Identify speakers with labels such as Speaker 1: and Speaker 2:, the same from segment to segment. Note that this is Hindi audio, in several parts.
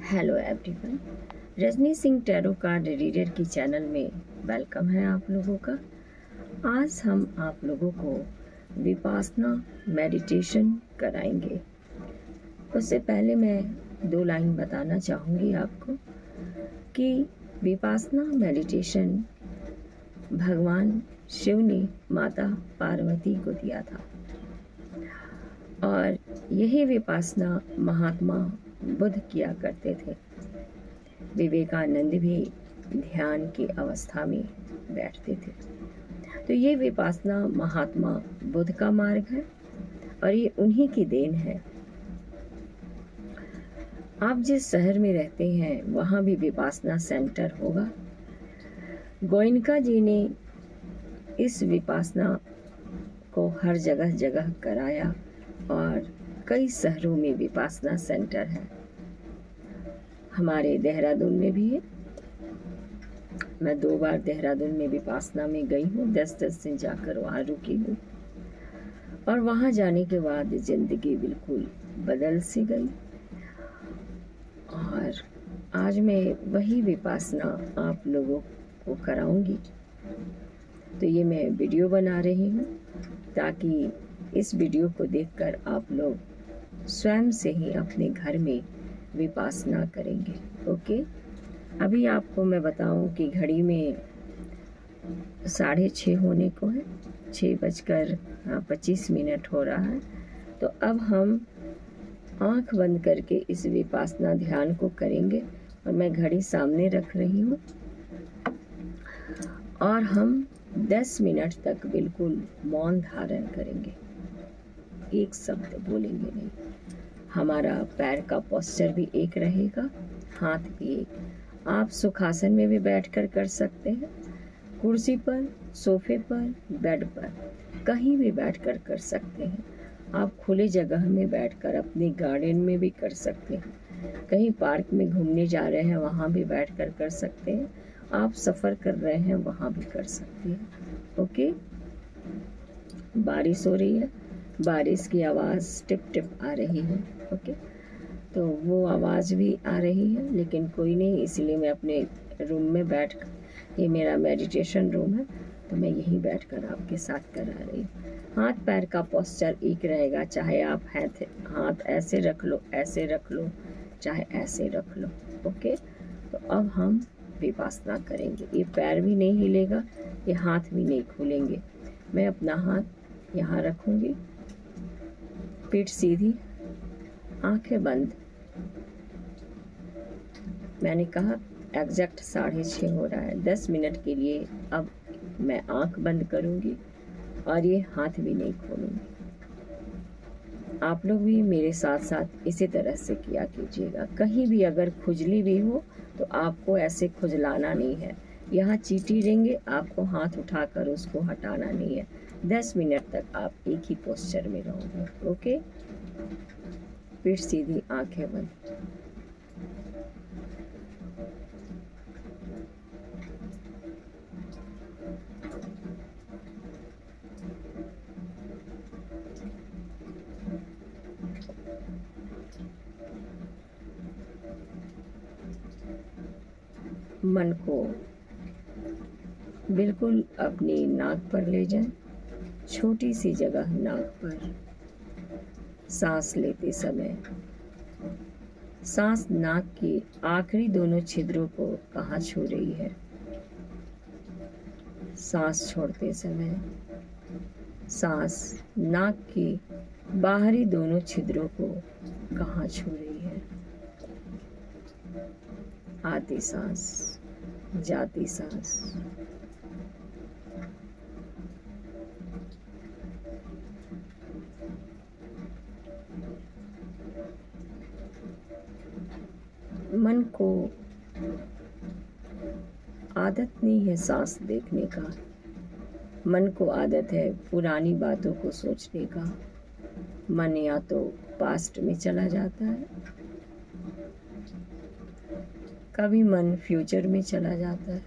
Speaker 1: Hello everyone, Rajni Singh tarot card reader की चैनल में वेलकम है आप लोगों का। आज हम आप लोगों को विपासना मेडिटेशन कराएंगे। उससे पहले मैं 2 लाइन बताना चाहूँगी आपको कि विपासना मेडिटेशन भगवान शिव ने माता पार्वती को दिया था और यही विपासना महात्मा बुद्ध किया करते थे। विवेकानंद भी ध्यान की अवस्था में बैठते थे। तो ये विपासना महात्मा बुद्ध का मार्ग है और ये उन्हीं की देन है। आप जिस शहर में रहते हैं वहाँ भी विपासना सेंटर होगा। गोयनका जी ने इस विपासना को हर जगह जगह कराया और कई शहरों में विपासना सेंटर है। हमारे देहरादून में भी है। मैं 2 बार देहरादून में विपासना में गई हूँ। 10-10 दिन जाकर वहाँ रुकी हूँ और वहाँ जाने के बाद जिंदगी बिल्कुल बदल सी गई। और आज मैं वही विपासना आप लोगों को कराऊंगी। तो ये मैं वीडियो बना रही हूँ ताकि इस वीडियो को देखकर आप लोग स्वयं से ही अपने घर में विपासना करेंगे। ओके, अभी आपको मैं बताऊं कि घड़ी में 6:30 होने को है। 6:25 हो रहा है। तो अब हम आंख बंद करके इस विपासना ध्यान को करेंगे और मैं घड़ी सामने रख रही हूँ और हम 10 मिनट तक बिल्कुल मौन धारण करेंगे। एक शब्द बोलेंगे नहीं। हमारा पैर का पोस्चर भी एक रहेगा, हाथ भी एक। आप सुखासन में भी बैठकर कर सकते हैं, कुर्सी पर, सोफे पर, बेड पर, कहीं भी बैठकर कर सकते हैं। आप खुले जगह में बैठकर अपने गार्डन में भी कर सकते हैं। कहीं पार्क में घूमने जा रहे हैं वहाँ भी बैठकर कर सकते हैं। आप सफ़र कर रहे हैं वहाँ भी कर सकते हैं। ओके, बारिश हो रही है, बारिश की आवाज़ टिप टिप आ रही है। ओके, तो वो आवाज़ भी आ रही है लेकिन कोई नहीं, इसलिए मैं अपने रूम में बैठ कर, ये मेरा मेडिटेशन रूम है तो मैं यहीं बैठकर आपके साथ करा रही हूँ। हाथ पैर का पोस्चर एक रहेगा, चाहे आप हाथ ऐसे रख लो, ऐसे रख लो, चाहे ऐसे रख लो। ओके, तो अब हम विपासना करेंगे। ये पैर भी नहीं हिलेगा, ये हाथ भी नहीं खुलेंगे। मैं अपना हाथ यहाँ रखूँगी, पीठ सीधी, आंखें बंद। मैंने कहा एग्जैक्ट 6:30 हो रहा है। 10 मिनट के लिए अब मैं आंख बंद करूंगी और ये हाथ भी नहीं खोलूंगी। आप लोग भी मेरे साथ साथ इसी तरह से किया कीजिएगा। कहीं भी अगर खुजली भी हो तो आपको ऐसे खुजलाना नहीं है। यहाँ चींटी रेंगे, आपको हाथ उठाकर उसको हटाना नहीं है। 10 मिनट तक आप एक ही पोस्चर में रहोगे। ओके, पीठ सीधी, आंखें बंद। मन को बिल्कुल अपनी नाक पर ले जाएं, छोटी सी जगह नाक पर। सांस लेते समय सांस नाक की आखिरी दोनों छिद्रों को कहाँ छू रही है। सांस छोड़ते समय सांस नाक की बाहरी दोनों छिद्रों को कहाँ छू रही है। आती सांस, जाती सांस। मन को आदत नहीं है सांस देखने का। मन को आदत है पुरानी बातों को सोचने का। मन या तो पास्ट में चला जाता है, कभी मन फ्यूचर में चला जाता है।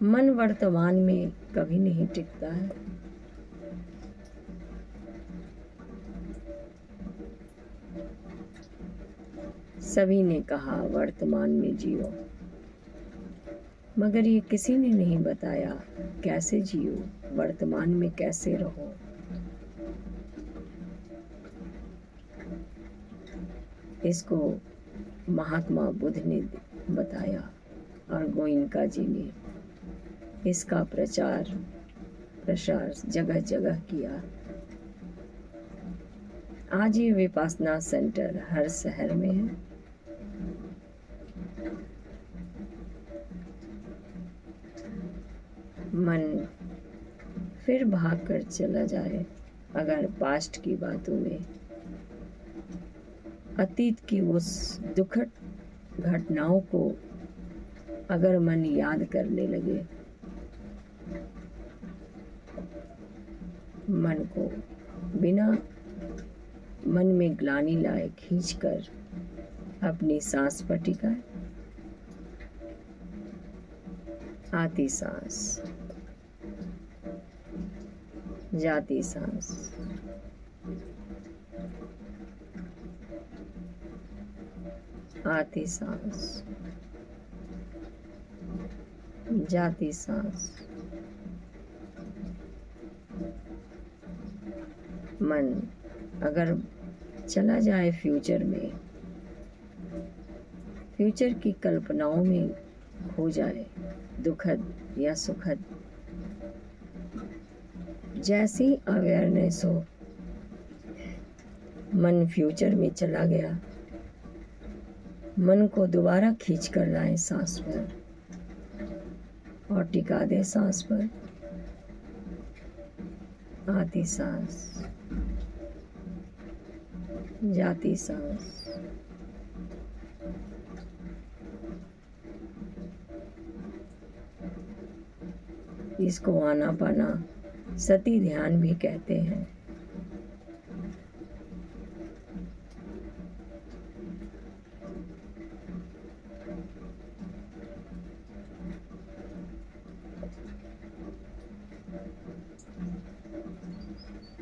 Speaker 1: मन वर्तमान में कभी नहीं टिकता है। सभी ने कहा वर्तमान में जियो, मगर ये किसी ने नहीं बताया कैसे जियो, वर्तमान में कैसे रहो। इसको महात्मा बुद्ध ने बताया और गोइंका जी ने इसका प्रचार प्रसार जगह जगह किया। आज ये विपासना सेंटर हर शहर में है। मन फिर भाग कर चला जाए अगर पास्ट की बातों में, अतीत की उस दुखद घटनाओं को अगर मन याद करने लगे, मन को बिना मन में ग्लानि लाए खींचकर अपनी सांस पर टिकाए। आती सांस, जाती सांस, आती सांस, जाती सांस। मन अगर चला जाए फ्यूचर में, फ्यूचर की कल्पनाओं में खो जाए, दुखद या सुखद, जैसी अवेयरनेस हो, मन फ्यूचर में चला गया, मन को दोबारा खींच कर लाए सांस पर और टिका दे सांस पर। आती सांस, जाती सांस, इसको आनापाना सती ध्यान भी कहते हैं।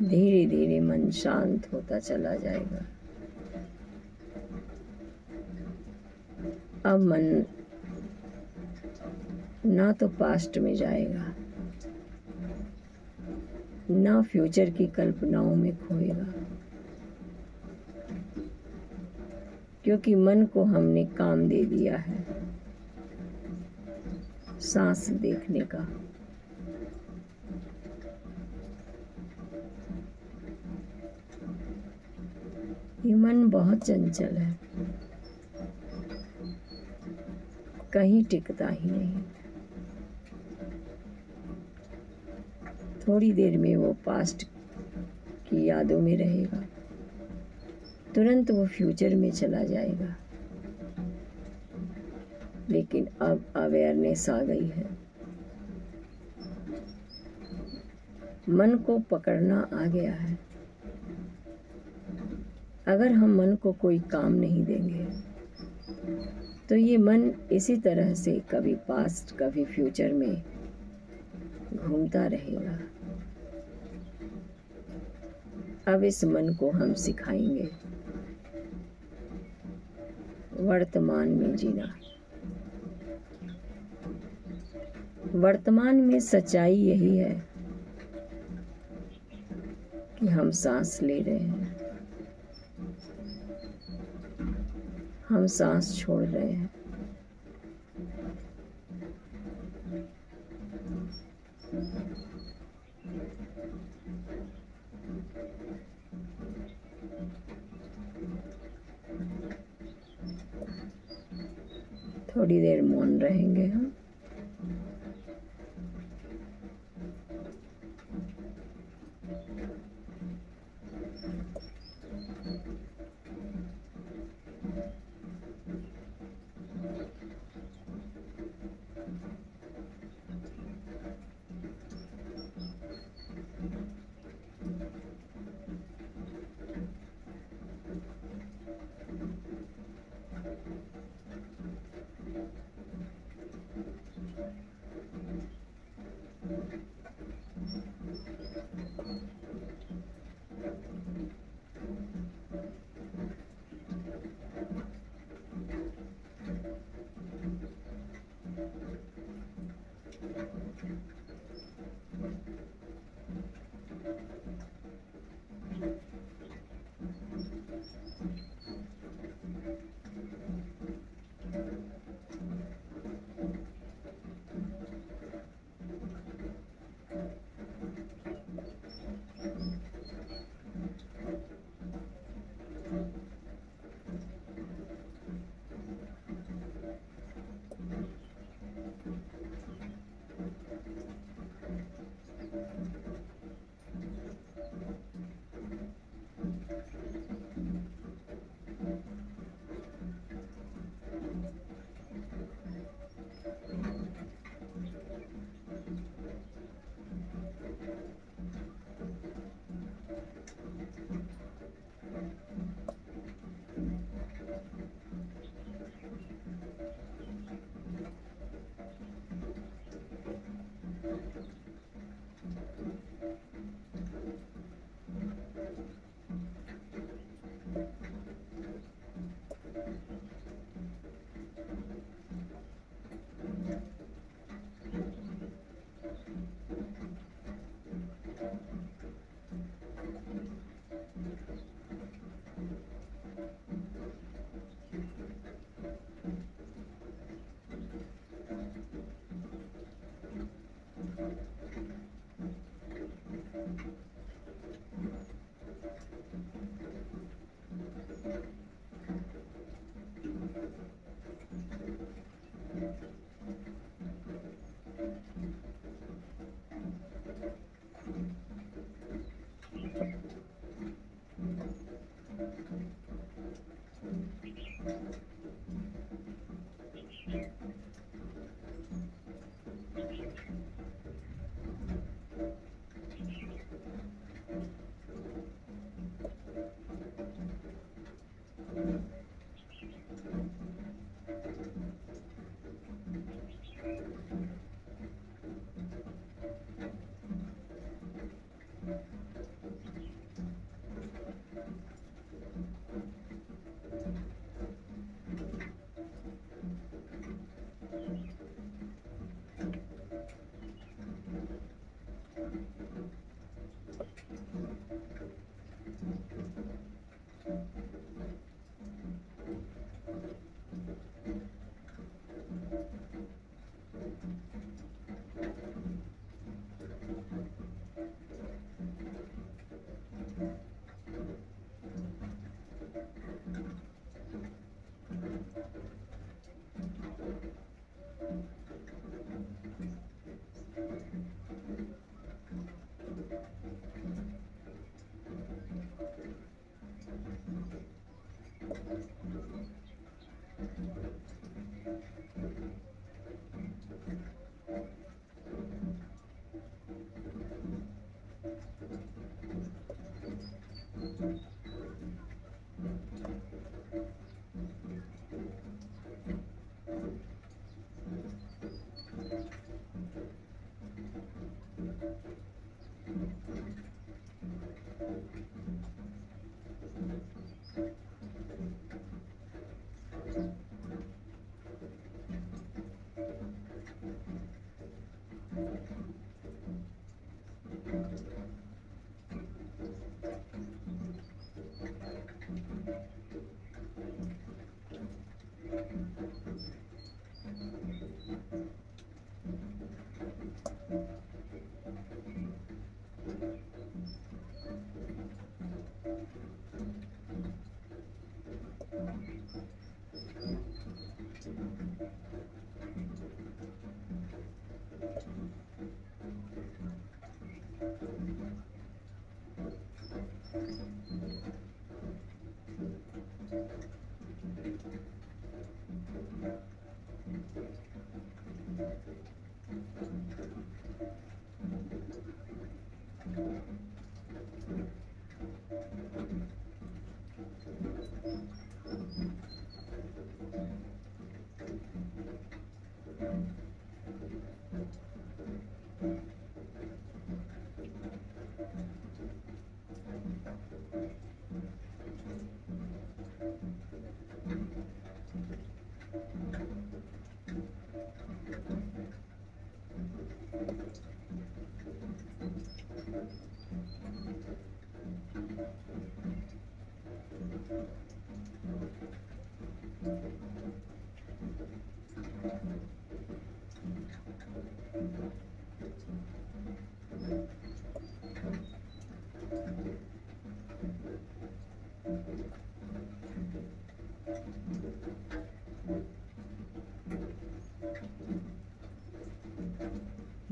Speaker 1: धीरे धीरे मन शांत होता चला जाएगा। अब मन ना तो पास्ट में जाएगा, ना फ्यूचर की कल्पनाओं में खोएगा, क्योंकि मन को हमने काम दे दिया है सांस देखने का। ये मन बहुत चंचल है, कहीं टिकता ही नहीं। थोड़ी देर में वो पास्ट की यादों में रहेगा, तुरंत वो फ्यूचर में चला जाएगा। लेकिन अब अवेयरनेस आ गई है, मन को पकड़ना आ गया है। अगर हम मन को कोई काम नहीं देंगे तो ये मन इसी तरह से कभी पास्ट कभी फ्यूचर में घूमता रहेगा। अब इस मन को हम सिखाएंगे वर्तमान में जीना। वर्तमान में सच्चाई यही है कि हम सांस ले रहे हैं, हम सांस छोड़ रहे हैं। थोड़ी देर मौन रहेंगे हम।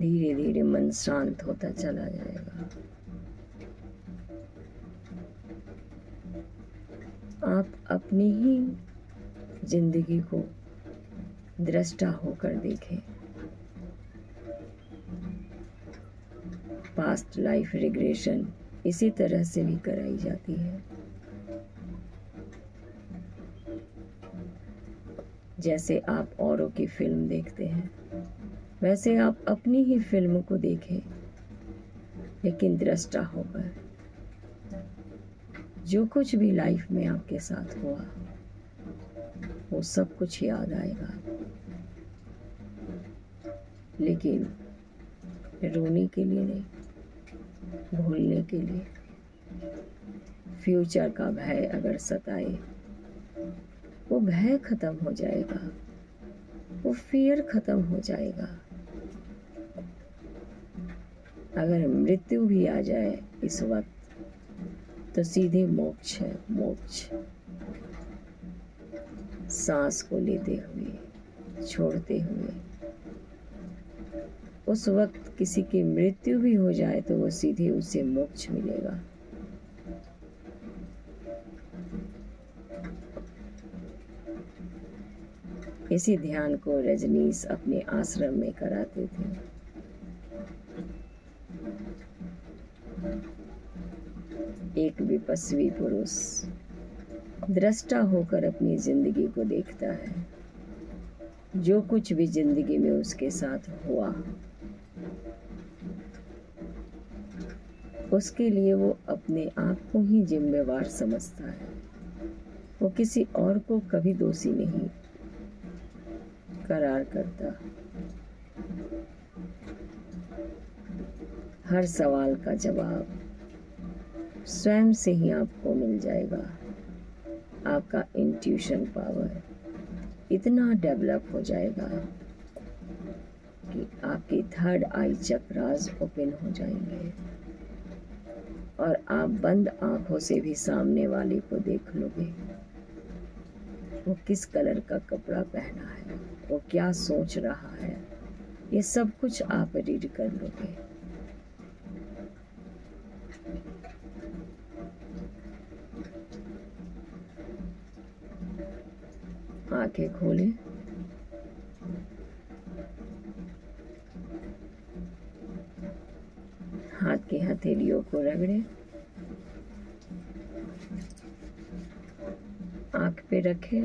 Speaker 1: धीरे धीरे मन शांत होता चला जाएगा। आप अपनी ही जिंदगी को दृष्टा होकर देखें। पास्ट लाइफ रिग्रेशन इसी तरह से भी कराई जाती है। जैसे आप औरों की फिल्म देखते हैं, वैसे आप अपनी ही फिल्म को देखें, लेकिन दृष्टा होकर। जो कुछ भी लाइफ में आपके साथ हुआ, वो सब कुछ याद आएगा, लेकिन रोने के लिए नहीं, भूलने के लिए। फ्यूचर का भय अगर सताए, वो भय खत्म हो जाएगा, वो फियर खत्म हो जाएगा। अगर मृत्यु भी आ जाए इस वक्त, तो सीधे मोक्ष है, मोक्ष। सांस को लेते हुए, छोड़ते हुए। उस वक्त किसी की मृत्यु भी हो जाए तो वो सीधे उसे मोक्ष मिलेगा। इसी ध्यान को रजनीश अपने आश्रम में कराते थे। एक विपस्वी पुरुष दृष्टा होकर अपनी जिंदगी को देखता है। जो कुछ भी जिंदगी में उसके साथ हुआ, उसके लिए वो अपने आप को ही जिम्मेवार समझता है। वो किसी और को कभी दोषी नहीं करार करता। हर सवाल का जवाब स्वयं से ही आपको मिल जाएगा। आपका इंट्यूशन पावर इतना डेवलप हो जाएगा कि आपके थर्ड आई चक्रास ओपन हो जाएंगे और आप बंद आंखों से भी सामने वाले को देख लोगे। वो किस कलर का कपड़ा पहना है, वो क्या सोच रहा है, ये सब कुछ आप रीड कर लोगे। आंखें खोलें। हाथ की हथेलियों को रगड़ें। आंख पे रखें।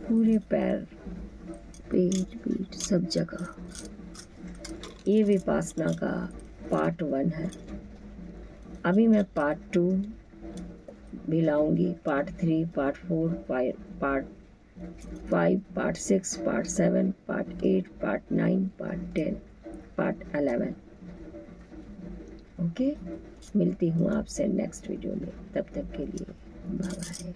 Speaker 1: पूरे पैर, पेट पीठ सब जगह। ये विपासना का पार्ट 1 है। अभी मैं पार्ट 2 भी लाऊंगी, part 3, part 4, part 5, part 6, part 7, part 8, part 9, part 10, part 11। Okay, मिलती हूँ आपसे नेक्स्ट वीडियो में। तब तक के लिए बाय बाय।